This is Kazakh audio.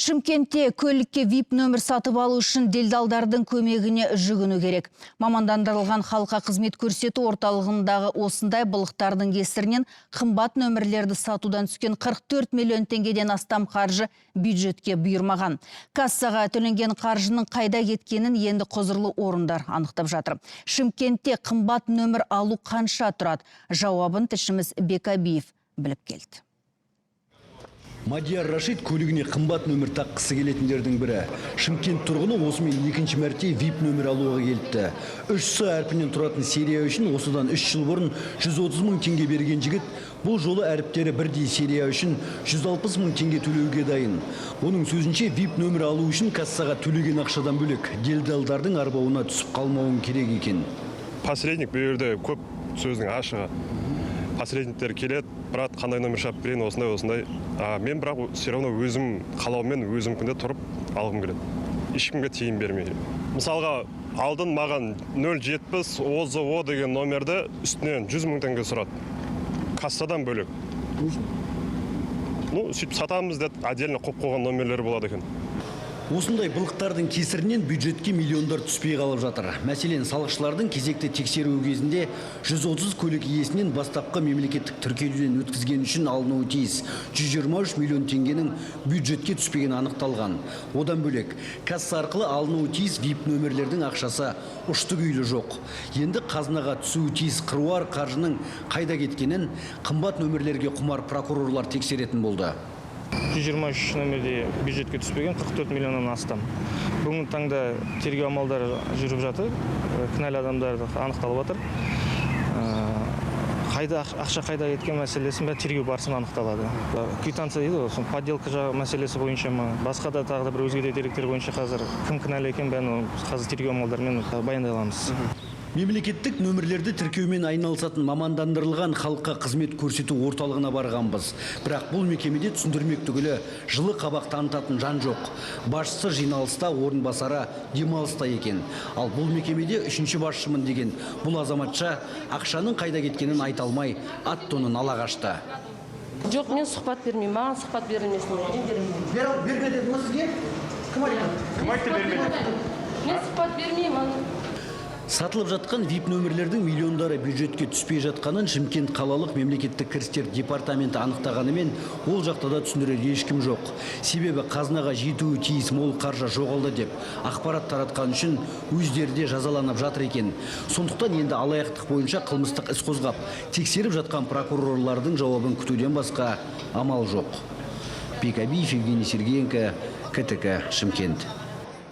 Шымкентте көлікке VIP нөмір сатып алу үшін делдалдардың көмегіне жүгіну керек. Мамандандырылған халыққа қызмет көрсету орталығындағы осындай былықтардың кесірінен қымбат нөмірлерді сатудан түскен 44 миллион теңгеден астам қаржы бюджетке бұйырмаған. Кассаға төленген қаржының қайда кеткенін енді құзырлы орындар анықтап жатыр. Шымкентте қымбат нөмір алу қанша тұрады? Жауабын тілшіміз Бекабиев біліп келді. Мадияр Рашид көлігіне қымбат нөмір таққысы келетіндердің бірі. Шымкент тұрғыны осымен екінші мәрте VIP нөмір алуға келіпті. 3 әрпінен тұратын серия үшін осыдан 3 жыл бұрын 130 мың теңге берген жігіт, бұл жолы әріптері бірдей серия үшін 160 мың теңге төлеуге дайын. Оның сөзінше VIP нөмір алу үшін кассаға төлеген ақшадан бөлек делдалдардың арбауына түсіп қалмауын керек екен. Посредник бұл жерде көп сөздің ашығы. Посредниктер келеді, брат, қандай нөмір шап берейін, осындай. Мен бірақ все равно өзім қалаумен өзім күнде тұрып алғым келеді. Ешкімге тиын бермей. Мысалға, алдын маған 070 ОЗО деген номерді үстінен 100 мың теңге сұрады. Кассадан бөлек. Сөйтіп сатамыз деді, отдельно қоп қойған номерлері болады екен. Осындай былықтардың кесірінен бюджетке миллиондар түспей қалып жатыр. Мәселен, салықшылардың кезекті тексеру кезінде 130 көлік иесінен бастапқы мемлекеттік тіркеуден өткізген үшін алынуы тиіс 123 миллион теңгенің бюджетке түспеген анықталған. Одан бөлек, касса арқылы алынуы тиіс VIP нөмірлердің ақшасы ұшты-күйлі жоқ. Енді қазынаға түсуі тиіс қыруар қаржының қайда кеткенін қымбат нөмірлерге құмар прокурорлар тексеретін болды. 123 нөмірде бюджетке түспеген 44 миллионнан астам. Бүгінгі таңда тергеу амалдары жүріп жатыр, кінәлі адамдарды анықталып жатыр. Ақша қайда кеткен мәселесі тергеу барысында анықталады. Квитанция дейді, подделка мәселесі бойынша басқа да тағы да бір өзге де деректер бойынша қазір кім кінәлі екен бәрін қазір тергеу амалдарымен баяндай аламыз. Мемлекеттік нөмірлерді тіркеумен айналысатын мамандандырылған халыққа қызмет көрсету орталығына барғанбыз. Бірақ бұл мекемеде түсіндірмек түгілі жылы қабақ танытатын жан жоқ. Басшысы жиналыста, орынбасары демалыста екен. Ал бұл мекемеде үшінші басшымын деген бұл азаматша ақшаның қайда кеткенін айта алмай, ат-тонын ала қашты. Жоқ, мен сұхбат бермеймін, маған сұхбат берілмесін. Берме деді ме сізге? Кім айтты бермейді? Мен сұхбат бермеймін. Сатылып жатқан VIP нөмірлердің миллиондары бюджетке түспей жатқанын Шымкент қалалық мемлекеттік кірістер департаменті анықтағанымен, ол жақта да түсіндірер ешкім жоқ. Себебі қазынаға жетуі тиіс мол қаржы жоғалды деп ақпарат таратқан үшін өздері де жазаланып жатыр екен. Сондықтан енді алаяқтық бойынша қылмыстық іс қозғап, тексеріп жатқан прокурорлардың жауабын күтуден басқа амал жоқ. Бекабиев, Евгений Сергеенко, КТК, Шымкент.